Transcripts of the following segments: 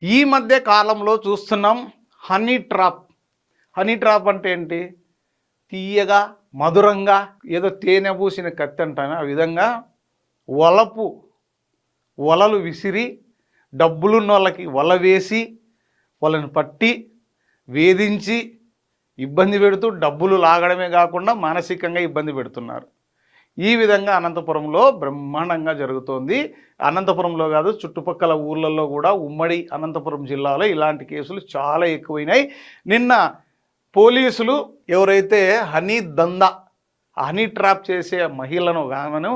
ఈ మధ్య కాలంలో చూస్తున్నాం హనీ ట్రాప్. హనీ ట్రాప్ అంటే ఏంటి? తీయగా మధురంగా ఏదో తేనె పూసిన కత్తి అంటాను ఆ విధంగా వలలు విసిరి డబ్బులున్న వాళ్ళకి వల వేసి వాళ్ళని పట్టి వేధించి ఇబ్బంది పెడుతూ డబ్బులు లాగడమే కాకుండా మానసికంగా ఇబ్బంది పెడుతున్నారు. ఈ విధంగా అనంతపురంలో బ్రహ్మాండంగా జరుగుతోంది. అనంతపురంలో కాదు, చుట్టుపక్కల ఊర్లలో కూడా ఉమ్మడి అనంతపురం జిల్లాలో ఇలాంటి కేసులు చాలా ఎక్కువైనాయి. నిన్న పోలీసులు ఎవరైతే హనీ ట్రాప్ చేసే మహిళను ఆమెను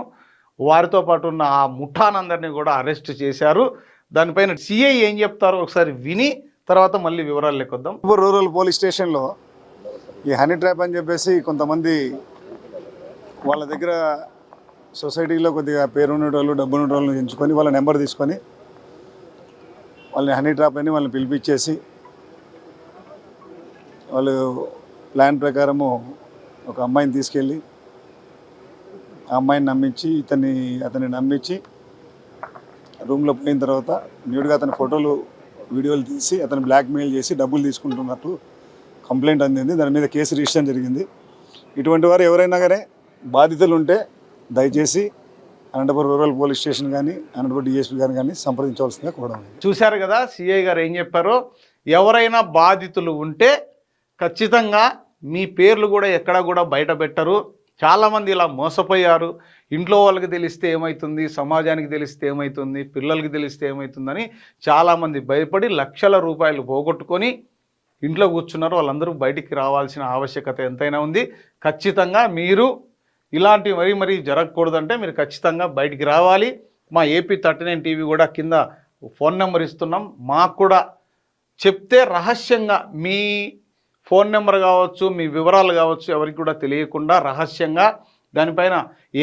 వారితో పాటు ఉన్న ఆ ముఠానందరినీ కూడా అరెస్ట్ చేశారు. దానిపైన సిఐ ఏం చెప్తారో ఒకసారి విని తర్వాత మళ్ళీ వివరాలు లెక్కొద్దాం. రూరల్ పోలీస్ స్టేషన్లో ఈ హనీ ట్రాప్ అని చెప్పేసి కొంతమంది వాళ్ళ దగ్గర సొసైటీలో కొద్దిగా పేరున్న వాళ్ళు డబ్బున్న వాళ్ళని ఎంచుకొని వాళ్ళ నెంబర్ తీసుకొని వాళ్ళని హనీ ట్రాప్ అని వాళ్ళని పిలిపించేసి వాళ్ళు ప్లాన్ ప్రకారము ఒక అమ్మాయిని తీసుకెళ్ళి ఆ అమ్మాయిని నమ్మించి అతన్ని నమ్మించి రూమ్లో పోయిన తర్వాత న్యూడ్గా అతని ఫోటోలు వీడియోలు తీసి అతను బ్లాక్మెయిల్ చేసి డబ్బులు తీసుకుంటున్నట్టు కంప్లైంట్ అందింది. దాని మీద కేసు రిజిస్టర్ జరిగింది. ఇటువంటి వారు ఎవరైనా కానీ బాధితులు ఉంటే దయచేసి అనంతపురం రూరల్ పోలీస్ స్టేషన్ కానీ అనంతపురం డిఎస్పీ గారిని కానీ సంప్రదించవలసిందిగా కూడా ఉంది. చూశారు కదా సిఐ గారు ఏం చెప్పారో. ఎవరైనా బాధితులు ఉంటే ఖచ్చితంగా మీ పేర్లు కూడా ఎక్కడ కూడా బయట పెట్టరు. చాలామంది ఇలా మోసపోయారు. ఇంట్లో వాళ్ళకి తెలిస్తే ఏమవుతుంది, సమాజానికి తెలిస్తే ఏమవుతుంది, పిల్లలకి తెలిస్తే ఏమవుతుందని చాలామంది భయపడి లక్షల రూపాయలు పోగొట్టుకొని ఇంట్లో కూర్చున్నారు. వాళ్ళందరూ బయటికి రావాల్సిన ఆవశ్యకత ఎంతైనా ఉంది. ఖచ్చితంగా మీరు ఇలాంటివి మరీ జరగకూడదంటే మీరు ఖచ్చితంగా బయటికి రావాలి. మా AP39 టీవీ కూడా కింద ఫోన్ నెంబర్ ఇస్తున్నాం. మాకు కూడా చెప్తే రహస్యంగా మీ ఫోన్ నెంబర్ కావచ్చు, మీ వివరాలు కావచ్చు, ఎవరికి కూడా తెలియకుండా రహస్యంగా దానిపైన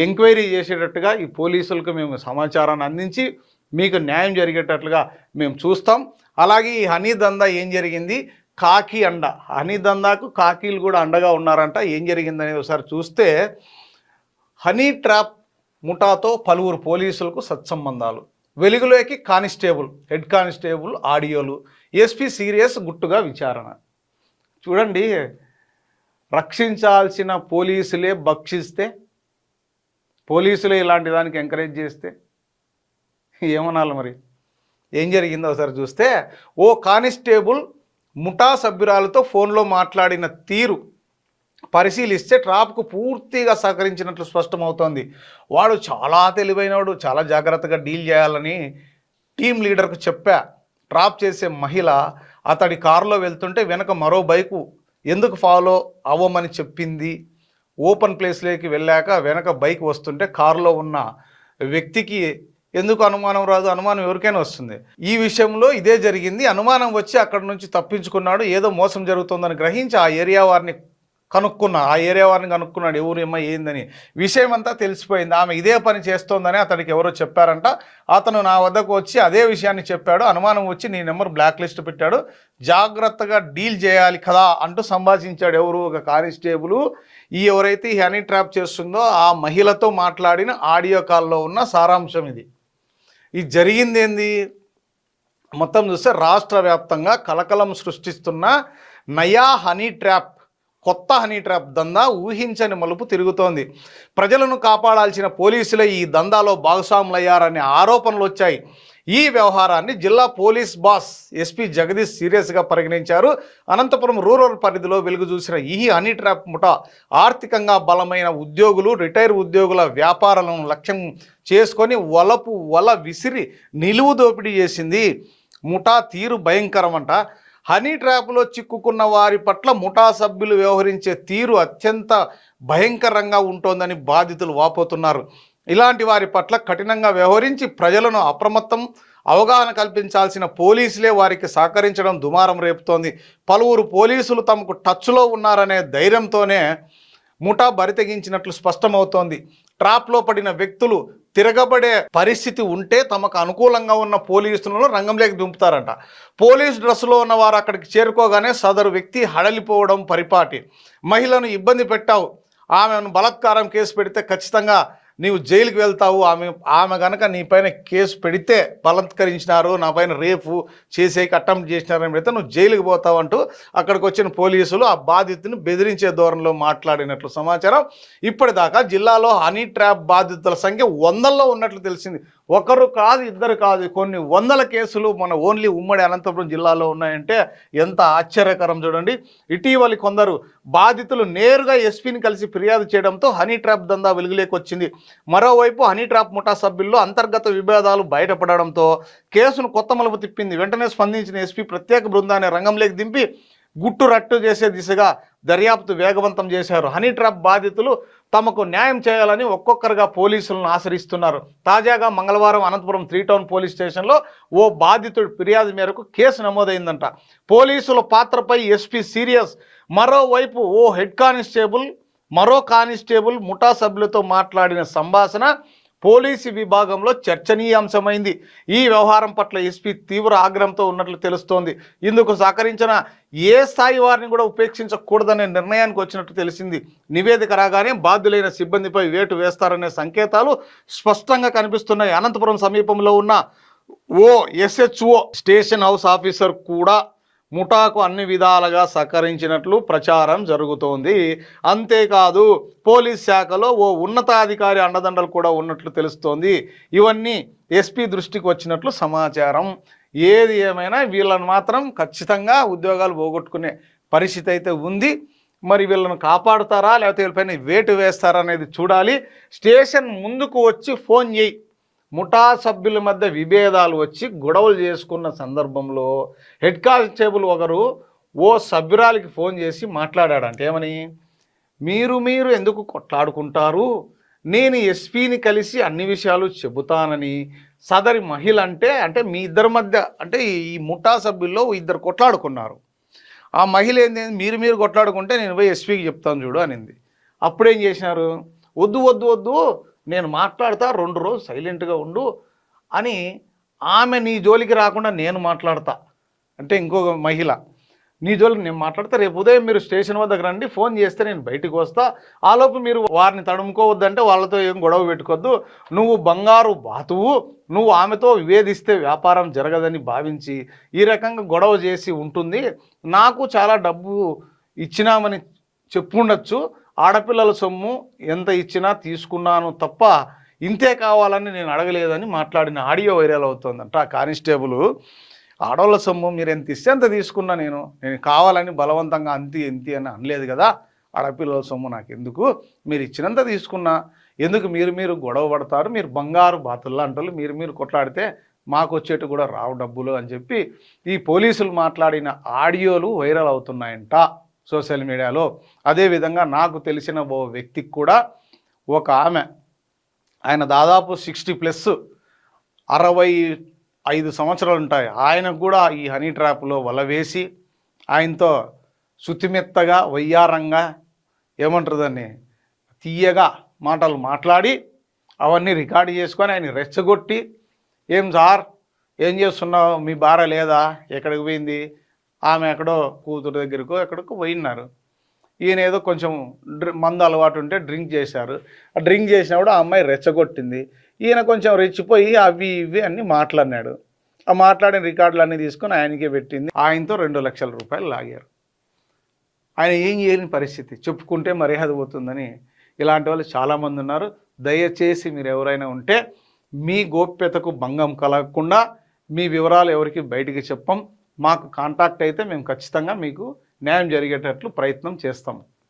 ఎంక్వైరీ చేసేటట్టుగా ఈ పోలీసులకు మేము సమాచారాన్ని అందించి మీకు న్యాయం జరిగేటట్లుగా మేము చూస్తాం. అలాగే ఈ హనీ దందా ఏం జరిగింది, కాకి అండ, హనీ దందాకు కాకీలు కూడా అండగా ఉన్నారంట. ఏం జరిగిందనేది ఒకసారి చూస్తే హనీ ట్రాప్ ముఠాతో పలువురు పోలీసులకు సత్సంబంధాలు, వెలుగులోకి హెడ్ కానిస్టేబుల్ ఆడియోలు, ఎస్పీ సీరియస్ గుట్టుగా విచారణ. చూడండి, రక్షించాల్సిన పోలీసులే భక్షిస్తే, పోలీసులే ఇలాంటి దానికి ఎంకరేజ్ చేస్తే ఏమనాలి మరి? ఏం జరిగిందో ఒకసారి చూస్తే ఓ కానిస్టేబుల్ ముఠా సభ్యురాలతో ఫోన్లో మాట్లాడిన తీరు పరిశీలిస్తే ట్రాప్కు పూర్తిగా సహకరించినట్లు స్పష్టమవుతోంది. వాడు చాలా తెలివైనవాడు, చాలా జాగ్రత్తగా డీల్ చేయాలని టీం లీడర్కు చెప్పా. ట్రాప్ చేసే మహిళ అతడి కారులో వెళ్తుంటే వెనక మరో బైకు ఎందుకు ఫాలో అవ్వమని చెప్పింది. ఓపెన్ ప్లేస్లోకి వెళ్ళాక వెనక బైక్ వస్తుంటే కారులో ఉన్న వ్యక్తికి ఎందుకు అనుమానం రాదు? అనుమానం ఎవరికైనా వస్తుంది. ఈ విషయంలో ఇదే జరిగింది. అనుమానం వచ్చి అక్కడి నుంచి తప్పించుకున్నాడు. ఏదో మోసం జరుగుతుందని గ్రహించి ఆ ఏరియా వారిని కనుక్కున్నాడు. ఎవరేమో ఏందని విషయం అంతా తెలిసిపోయింది. ఆమె ఇదే పని చేస్తోందని అతడికి ఎవరో చెప్పారంట. అతను నా వద్దకు వచ్చి అదే విషయాన్ని చెప్పాడు. అనుమానం వచ్చి నీ నెంబర్ బ్లాక్ లిస్ట్ పెట్టాడు, జాగ్రత్తగా డీల్ చేయాలి కదా అంటూ సంభాషించాడు. ఎవరు? ఒక కానిస్టేబుల్. ఎవరైతే ఈ హనీ ట్రాప్ చేస్తుందో ఆ మహిళతో మాట్లాడిన ఆడియో కాల్లో ఉన్న సారాంశం ఇది. ఇది జరిగింది ఏంది మొత్తం చూస్తే రాష్ట్ర వ్యాప్తంగా కలకలం సృష్టిస్తున్న నయా హనీ ట్రాప్, కొత్త హనీ ట్రాప్ దందా ఊహించని మలుపు తిరుగుతోంది. ప్రజలను కాపాడాల్సిన పోలీసులే ఈ దందాలో భాగస్వాములయ్యారనే ఆరోపణలు వచ్చాయి. ఈ వ్యవహారాన్ని జిల్లా పోలీస్ బాస్ ఎస్పీ జగదీష్ సీరియస్గా పరిగణించారు. అనంతపురం రూరల్ పరిధిలో వెలుగు చూసిన ఈ హనీ ట్రాప్ ముఠా ఆర్థికంగా బలమైన ఉద్యోగులు, రిటైర్ ఉద్యోగుల వ్యాపారాలను లక్ష్యం చేసుకొని వల విసిరి నిలువు దోపిడీ చేసింది. ముఠా తీరు భయంకరమంట. హనీ ట్రాప్లో చిక్కుకున్న వారి పట్ల ముఠా సభ్యులు వ్యవహరించే తీరు అత్యంత భయంకరంగా ఉంటోందని బాధితులు వాపోతున్నారు. ఇలాంటి వారి పట్ల కఠినంగా వ్యవహరించి ప్రజలను అవగాహన కల్పించాల్సిన పోలీసులే వారికి సహకరించడం దుమారం రేపుతోంది. పలువురు పోలీసులు తమకు టచ్లో ఉన్నారనే ధైర్యంతోనే ముఠా బరితెగించినట్లు స్పష్టమవుతోంది. ట్రాప్లో పడిన వ్యక్తులు తిరగబడే పరిస్థితి ఉంటే తమకు అనుకూలంగా ఉన్న పోలీసులను రంగంలోకి దింపుతారంట. పోలీసు డ్రెస్సులో ఉన్న వారు అక్కడికి చేరుకోగానే సదరు వ్యక్తి హడలిపోవడం పరిపాటి. మహిళను ఇబ్బంది పెట్టావు, ఆమెను బలాత్కారం కేసు పెడితే ఖచ్చితంగా నీవు జైలుకి వెళ్తావు, ఆమె కనుక నీ పైన కేసు పెడితే బలత్కరించినారు, నా పైన రేపు చేసేకి అటెంప్ట్ చేసినారని పెడితే నువ్వు జైలుకి పోతావు అంటూ అక్కడికి వచ్చిన పోలీసులు ఆ బాధితుని బెదిరించే ధోరణిలో మాట్లాడినట్లు సమాచారం. ఇప్పటిదాకా జిల్లాలో హనీ ట్రాప్ బాధితుల సంఖ్య 100ల్లో ఉన్నట్లు తెలిసింది. ఒకరు కాదు, ఇద్దరు కాదు, కొన్ని 100ల కేసులు మన ఓన్లీ ఉమ్మడి అనంతపురం జిల్లాలో ఉన్నాయంటే ఎంత ఆశ్చర్యకరం చూడండి. ఇటీవలి కొందరు బాధితులు నేరుగా ఎస్పీని కలిసి ఫిర్యాదు చేయడంతో హనీ ట్రాప్ దందా వెలుగులోకి వచ్చింది. మరోవైపు హనీ ట్రాప్ ముఠా సభ్యుల్లో అంతర్గత విభేదాలు బయటపడడంతో కేసును కొత్త మలుపు తిప్పింది. వెంటనే స్పందించిన ఎస్పీ ప్రత్యేక బృందాన్ని రంగంలోకి దింపి గుట్టు రట్టు చేసే దిశగా దర్యాప్తు వేగవంతం చేశారు. హనీ ట్రాప్ బాధితులు తమకు న్యాయం చేయాలని ఒక్కొక్కరుగా పోలీసులను ఆశ్రయిస్తున్నారు. తాజాగా మంగళవారం అనంతపురం 3 టౌన్ పోలీస్ స్టేషన్లో ఓ బాధితుడి ఫిర్యాదు మేరకు కేసు నమోదైందంట. పోలీసుల పాత్రపై ఎస్పీ సీరియస్. మరోవైపు ఓ హెడ్ కానిస్టేబుల్ మరో కానిస్టేబుల్ ముఠా సభ్యులతో మాట్లాడిన సంభాషణ పోలీసు విభాగంలో చర్చనీయాంశమైంది. ఈ వ్యవహారం పట్ల ఎస్పీ తీవ్ర ఆగ్రహంతో ఉన్నట్లు తెలుస్తోంది. ఇందుకు సహకరించిన ఏ స్థాయి వారిని కూడా ఉపేక్షించకూడదనే నిర్ణయానికి వచ్చినట్టు తెలిసింది. నివేదిక రాగానే బాధ్యులైన సిబ్బందిపై వేటు వేస్తారనే సంకేతాలు స్పష్టంగా కనిపిస్తున్నాయి. అనంతపురం సమీపంలో ఉన్న ఓ SHO స్టేషన్ హౌస్ ఆఫీసర్ కూడా ముఠాకు అన్ని విధాలుగా సహకరించినట్లు ప్రచారం జరుగుతోంది. అంతేకాదు పోలీస్ శాఖలో ఓ ఉన్నతాధికారి అండదండలు కూడా ఉన్నట్లు తెలుస్తోంది. ఇవన్నీ ఎస్పీ దృష్టికి వచ్చినట్లు సమాచారం. ఏది ఏమైనా వీళ్ళని మాత్రం ఖచ్చితంగా ఉద్యోగాలు పోగొట్టుకునే పరిస్థితి అయితే ఉంది. మరి వీళ్ళను కాపాడుతారా లేకపోతే వీళ్ళపైన వేటు వేస్తారా అనేది చూడాలి. స్టేషన్ ముందుకు వచ్చి ఫోన్ చేయి. ముఠా సభ్యుల మధ్య విభేదాలు వచ్చి గొడవలు చేసుకున్న సందర్భంలో హెడ్ కానిస్టేబుల్ ఒకరు ఓ సభ్యురాలికి ఫోన్ చేసి మాట్లాడాడంటే ఏమని, మీరు ఎందుకు కొట్లాడుకుంటారు, నేను ఎస్పీని కలిసి అన్ని విషయాలు చెబుతానని సదరి మహిళ అంటే మీ ఇద్దరి మధ్య అంటే ఈ ముఠా సభ్యుల్లో ఇద్దరు కొట్లాడుకున్నారు. ఆ మహిళ ఏంది, మీరు కొట్లాడుకుంటే నేను పోయి ఎస్పీకి చెప్తాను చూడు అనింది. అప్పుడేం చేసినారు, వద్దు నేను మాట్లాడతా 2 రోజులు సైలెంట్గా ఉండు అని ఆమె నీ జోలికి రాకుండా నేను మాట్లాడతా అంటే ఇంకొక మహిళ నీ జోలికి నేను మాట్లాడతా, రేపు ఉదయం మీరు స్టేషన్ వద్దకు రండి, ఫోన్ చేస్తే నేను బయటకు వస్తా, ఆలోపు మీరు వారిని తడుముకోవద్దంటే వాళ్ళతో ఏం గొడవ పెట్టుకోవద్దు, నువ్వు బంగారు బాతువు, నువ్వు ఆమెతో విభేదిస్తే వ్యాపారం జరగదని భావించి ఈ రకంగా గొడవ చేసి ఉంటుంది, నాకు చాలా డబ్బు ఇచ్చినామని చెప్పుండొచ్చు, ఆడపిల్లల సొమ్ము ఎంత ఇచ్చినా తీసుకున్నాను తప్ప ఇంతే కావాలని నేను అడగలేదని మాట్లాడిన ఆడియో వైరల్ అవుతుందంట. ఆ కానిస్టేబుల్ ఆడవాళ్ళ సొమ్ము మీరు ఎంత ఇస్తే అంత తీసుకున్నా, నేను కావాలని బలవంతంగా అంతి అని అనలేదు కదా, ఆడపిల్లల సొమ్ము నాకు ఎందుకు, మీరు ఇచ్చినంత తీసుకున్నా, ఎందుకు మీరు గొడవ పడతారు, మీరు బంగారు బాతుల్లో అంటారు, మీరు కొట్లాడితే మాకు వచ్చేట్టు కూడా రావు డబ్బులు అని చెప్పి ఈ పోలీసులు మాట్లాడిన ఆడియోలు వైరల్ అవుతున్నాయంట సోషల్ మీడియాలో. అదేవిధంగా నాకు తెలిసిన ఓ వ్యక్తికి కూడా ఒక ఆమె, ఆయన దాదాపు 60+ 65 సంవత్సరాలు ఉంటాయి, ఆయనకు కూడా ఈ హనీ ట్రాప్లో వల వేసి ఆయనతో శుతిమెత్తగా వయ్యారంగా ఏమంటారు దాన్ని తీయగా మాటలు మాట్లాడి అవన్నీ రికార్డు చేసుకొని ఆయన రెచ్చగొట్టి, ఏం సార్ ఏం చేస్తున్నావు, మీ భార్య లేదా, ఎక్కడికి పోయింది, ఆమె ఎక్కడో కూతురు దగ్గరకో ఎక్కడికో పోయినారు, ఈయన ఏదో కొంచెం మందు అలవాటు ఉంటే డ్రింక్ చేశారు, ఆ డ్రింక్ చేసినప్పుడు ఆ అమ్మాయి రెచ్చగొట్టింది, ఈయన కొంచెం రెచ్చిపోయి అవి ఇవి అన్నీ మాట్లాడినాడు, ఆ మాట్లాడిన రికార్డులు అన్నీ తీసుకొని ఆయనకే పెట్టింది, ఆయనతో 2 లక్షల రూపాయలు లాగారు. ఆయన ఏం చేయని పరిస్థితి, చెప్పుకుంటే మర్యాద పోతుందని ఇలాంటి వాళ్ళు చాలామంది ఉన్నారు. దయచేసి మీరు ఎవరైనా ఉంటే మీ గోప్యతకు భంగం కలగకుండా మీ వివరాలు ఎవరికి బయటికి చెప్పం, మాకు కాంటాక్ట్ అయితే మేము ఖచ్చితంగా మీకు న్యాయం జరిగేటట్లు ప్రయత్నం చేస్తాము.